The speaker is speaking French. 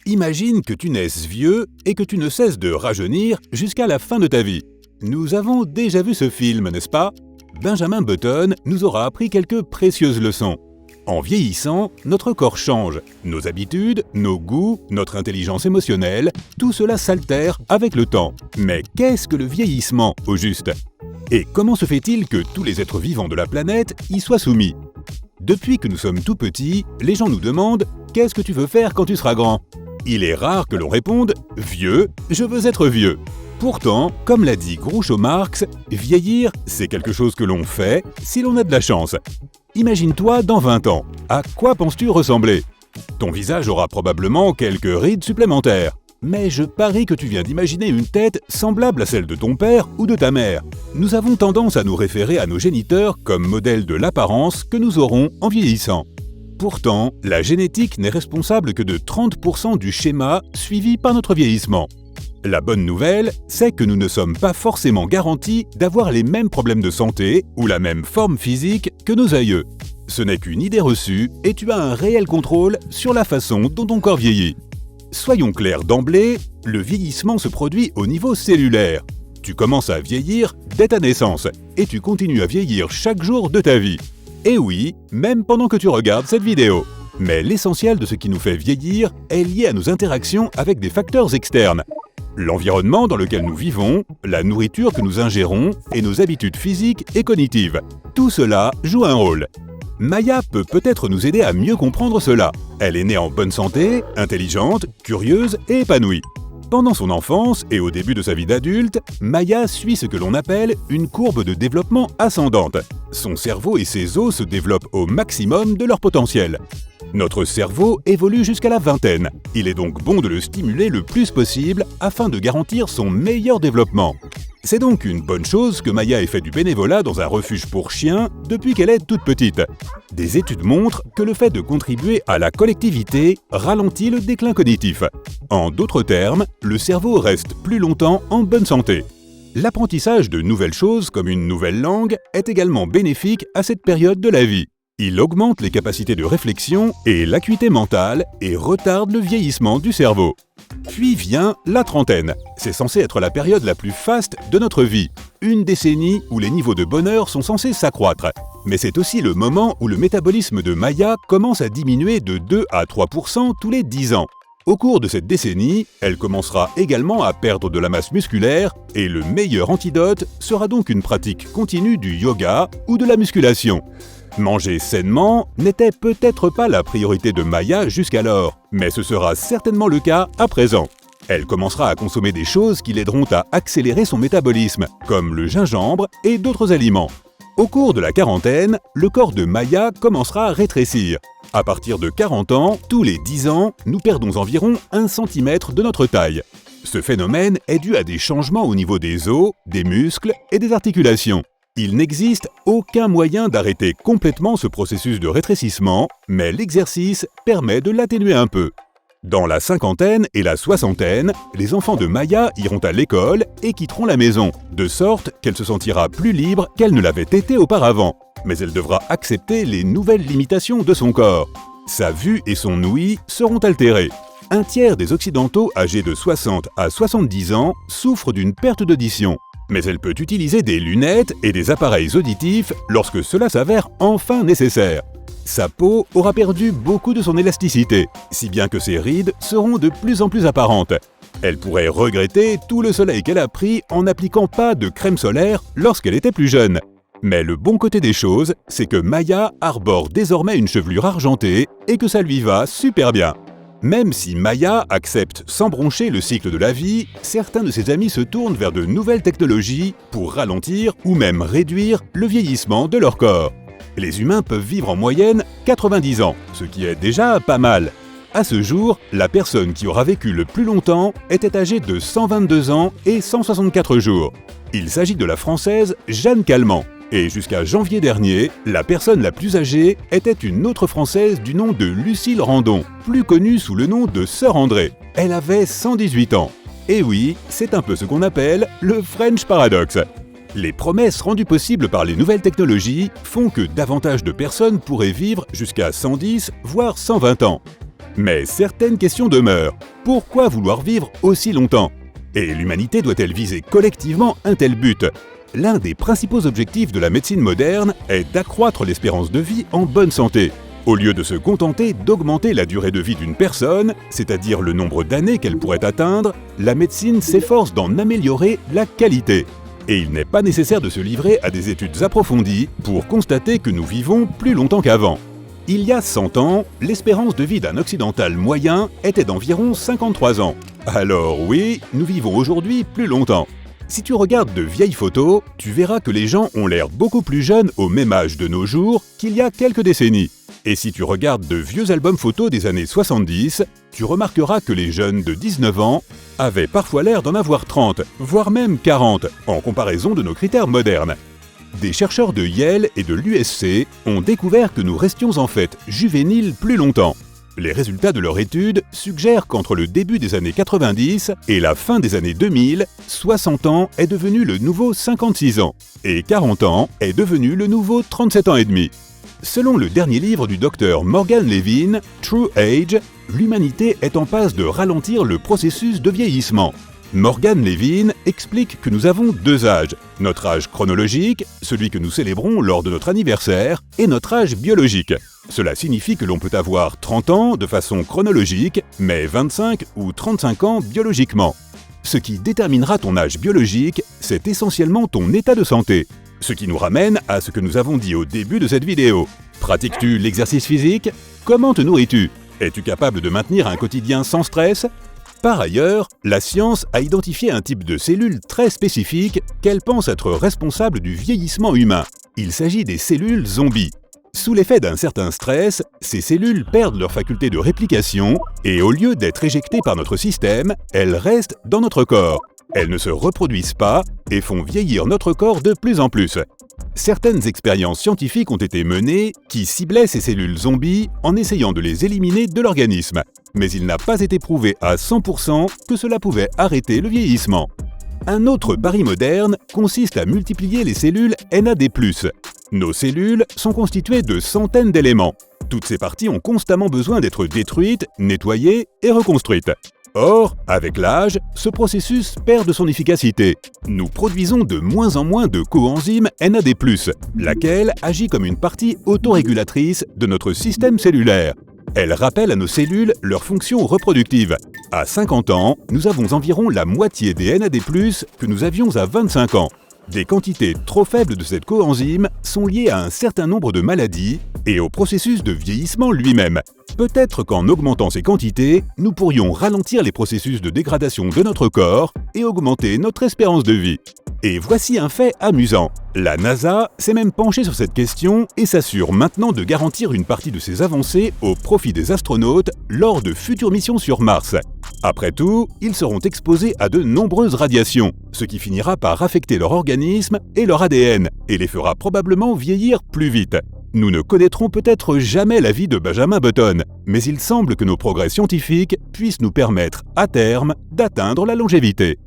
Imagine que tu naisses vieux et que tu ne cesses de rajeunir jusqu'à la fin de ta vie. Nous avons déjà vu ce film, n'est-ce pas? Benjamin Button nous aura appris quelques précieuses leçons. En vieillissant, notre corps change. Nos habitudes, nos goûts, notre intelligence émotionnelle, tout cela s'altère avec le temps. Mais qu'est-ce que le vieillissement, au juste? Et comment se fait-il que tous les êtres vivants de la planète y soient soumis? Depuis que nous sommes tout petits, les gens nous demandent « Qu'est-ce que tu veux faire quand tu seras grand ?» Il est rare que l'on réponde « Vieux, je veux être vieux ». Pourtant, comme l'a dit Groucho Marx, vieillir, c'est quelque chose que l'on fait si l'on a de la chance. Imagine-toi dans 20 ans. À quoi penses-tu ressembler? Ton visage aura probablement quelques rides supplémentaires. Mais je parie que tu viens d'imaginer une tête semblable à celle de ton père ou de ta mère. Nous avons tendance à nous référer à nos géniteurs comme modèle de l'apparence que nous aurons en vieillissant. Pourtant, la génétique n'est responsable que de 30% du schéma suivi par notre vieillissement. La bonne nouvelle, c'est que nous ne sommes pas forcément garantis d'avoir les mêmes problèmes de santé ou la même forme physique que nos aïeux. Ce n'est qu'une idée reçue et tu as un réel contrôle sur la façon dont ton corps vieillit. Soyons clairs d'emblée, le vieillissement se produit au niveau cellulaire. Tu commences à vieillir dès ta naissance et tu continues à vieillir chaque jour de ta vie. Et oui, même pendant que tu regardes cette vidéo. Mais l'essentiel de ce qui nous fait vieillir est lié à nos interactions avec des facteurs externes. L'environnement dans lequel nous vivons, la nourriture que nous ingérons et nos habitudes physiques et cognitives. Tout cela joue un rôle. Maya peut peut-être nous aider à mieux comprendre cela. Elle est née en bonne santé, intelligente, curieuse et épanouie. Pendant son enfance et au début de sa vie d'adulte, Maya suit ce que l'on appelle une courbe de développement ascendante. Son cerveau et ses os se développent au maximum de leur potentiel. Notre cerveau évolue jusqu'à la vingtaine. Il est donc bon de le stimuler le plus possible afin de garantir son meilleur développement. C'est donc une bonne chose que Maya ait fait du bénévolat dans un refuge pour chiens depuis qu'elle est toute petite. Des études montrent que le fait de contribuer à la collectivité ralentit le déclin cognitif. En d'autres termes, le cerveau reste plus longtemps en bonne santé. L'apprentissage de nouvelles choses comme une nouvelle langue est également bénéfique à cette période de la vie. Il augmente les capacités de réflexion et l'acuité mentale et retarde le vieillissement du cerveau. Puis vient la trentaine. C'est censé être la période la plus faste de notre vie. Une décennie où les niveaux de bonheur sont censés s'accroître. Mais c'est aussi le moment où le métabolisme de Maya commence à diminuer de 2 à 3% tous les 10 ans. Au cours de cette décennie, elle commencera également à perdre de la masse musculaire et le meilleur antidote sera donc une pratique continue du yoga ou de la musculation. Manger sainement n'était peut-être pas la priorité de Maya jusqu'alors, mais ce sera certainement le cas à présent. Elle commencera à consommer des choses qui l'aideront à accélérer son métabolisme, comme le gingembre et d'autres aliments. Au cours de la quarantaine, le corps de Maya commencera à rétrécir. À partir de 40 ans, tous les 10 ans, nous perdons environ 1 cm de notre taille. Ce phénomène est dû à des changements au niveau des os, des muscles et des articulations. Il n'existe aucun moyen d'arrêter complètement ce processus de rétrécissement, mais l'exercice permet de l'atténuer un peu. Dans la cinquantaine et la soixantaine, les enfants de Maya iront à l'école et quitteront la maison, de sorte qu'elle se sentira plus libre qu'elle ne l'avait été auparavant. Mais elle devra accepter les nouvelles limitations de son corps. Sa vue et son ouïe seront altérées. Un tiers des Occidentaux âgés de 60 à 70 ans souffrent d'une perte d'audition. Mais elle peut utiliser des lunettes et des appareils auditifs lorsque cela s'avère enfin nécessaire. Sa peau aura perdu beaucoup de son élasticité, si bien que ses rides seront de plus en plus apparentes. Elle pourrait regretter tout le soleil qu'elle a pris en n'appliquant pas de crème solaire lorsqu'elle était plus jeune. Mais le bon côté des choses, c'est que Maya arbore désormais une chevelure argentée et que ça lui va super bien. Même si Maya accepte sans broncher le cycle de la vie, certains de ses amis se tournent vers de nouvelles technologies pour ralentir ou même réduire le vieillissement de leur corps. Les humains peuvent vivre en moyenne 90 ans, ce qui est déjà pas mal. À ce jour, la personne qui aura vécu le plus longtemps était âgée de 122 ans et 164 jours. Il s'agit de la Française Jeanne Calment. Et jusqu'à janvier dernier, la personne la plus âgée était une autre Française du nom de Lucille Randon, plus connue sous le nom de Sœur André. Elle avait 118 ans. Et oui, c'est un peu ce qu'on appelle le French Paradox. Les promesses rendues possibles par les nouvelles technologies font que davantage de personnes pourraient vivre jusqu'à 110, voire 120 ans. Mais certaines questions demeurent. Pourquoi vouloir vivre aussi longtemps? Et l'humanité doit-elle viser collectivement un tel but? L'un des principaux objectifs de la médecine moderne est d'accroître l'espérance de vie en bonne santé. Au lieu de se contenter d'augmenter la durée de vie d'une personne, c'est-à-dire le nombre d'années qu'elle pourrait atteindre, la médecine s'efforce d'en améliorer la qualité. Et il n'est pas nécessaire de se livrer à des études approfondies pour constater que nous vivons plus longtemps qu'avant. Il y a 100 ans, l'espérance de vie d'un occidental moyen était d'environ 53 ans. Alors oui, nous vivons aujourd'hui plus longtemps. Si tu regardes de vieilles photos, tu verras que les gens ont l'air beaucoup plus jeunes au même âge de nos jours qu'il y a quelques décennies. Et si tu regardes de vieux albums photos des années 70, tu remarqueras que les jeunes de 19 ans avaient parfois l'air d'en avoir 30, voire même 40, en comparaison de nos critères modernes. Des chercheurs de Yale et de l'USC ont découvert que nous restions en fait juvéniles plus longtemps. Les résultats de leur étude suggèrent qu'entre le début des années 90 et la fin des années 2000, 60 ans est devenu le nouveau 56 ans, et 40 ans est devenu le nouveau 37 ans et demi. Selon le dernier livre du docteur Morgan Levin, True Age, l'humanité est en passe de ralentir le processus de vieillissement. Morgan Levin explique que nous avons deux âges, notre âge chronologique, celui que nous célébrons lors de notre anniversaire, et notre âge biologique. Cela signifie que l'on peut avoir 30 ans de façon chronologique, mais 25 ou 35 ans biologiquement. Ce qui déterminera ton âge biologique, c'est essentiellement ton état de santé. Ce qui nous ramène à ce que nous avons dit au début de cette vidéo. Pratiques-tu l'exercice physique? Comment te nourris-tu? Es-tu capable de maintenir un quotidien sans stress? Par ailleurs, la science a identifié un type de cellules très spécifique qu'elle pense être responsable du vieillissement humain. Il s'agit des cellules zombies. Sous l'effet d'un certain stress, ces cellules perdent leur faculté de réplication et au lieu d'être éjectées par notre système, elles restent dans notre corps. Elles ne se reproduisent pas et font vieillir notre corps de plus en plus. Certaines expériences scientifiques ont été menées qui ciblaient ces cellules zombies en essayant de les éliminer de l'organisme. Mais il n'a pas été prouvé à 100% que cela pouvait arrêter le vieillissement. Un autre pari moderne consiste à multiplier les cellules NAD+. Nos cellules sont constituées de centaines d'éléments. Toutes ces parties ont constamment besoin d'être détruites, nettoyées et reconstruites. Or, avec l'âge, ce processus perd de son efficacité. Nous produisons de moins en moins de coenzyme NAD+, laquelle agit comme une partie autorégulatrice de notre système cellulaire. Elle rappelle à nos cellules leurs fonctions reproductives. À 50 ans, nous avons environ la moitié des NAD+, que nous avions à 25 ans. Des quantités trop faibles de cette coenzyme sont liées à un certain nombre de maladies et au processus de vieillissement lui-même. Peut-être qu'en augmentant ces quantités, nous pourrions ralentir les processus de dégradation de notre corps et augmenter notre espérance de vie. Et voici un fait amusant. La NASA s'est même penchée sur cette question et s'assure maintenant de garantir une partie de ses avancées au profit des astronautes lors de futures missions sur Mars. Après tout, ils seront exposés à de nombreuses radiations, ce qui finira par affecter leur organisme et leur ADN, et les fera probablement vieillir plus vite. Nous ne connaîtrons peut-être jamais la vie de Benjamin Button, mais il semble que nos progrès scientifiques puissent nous permettre, à terme, d'atteindre la longévité.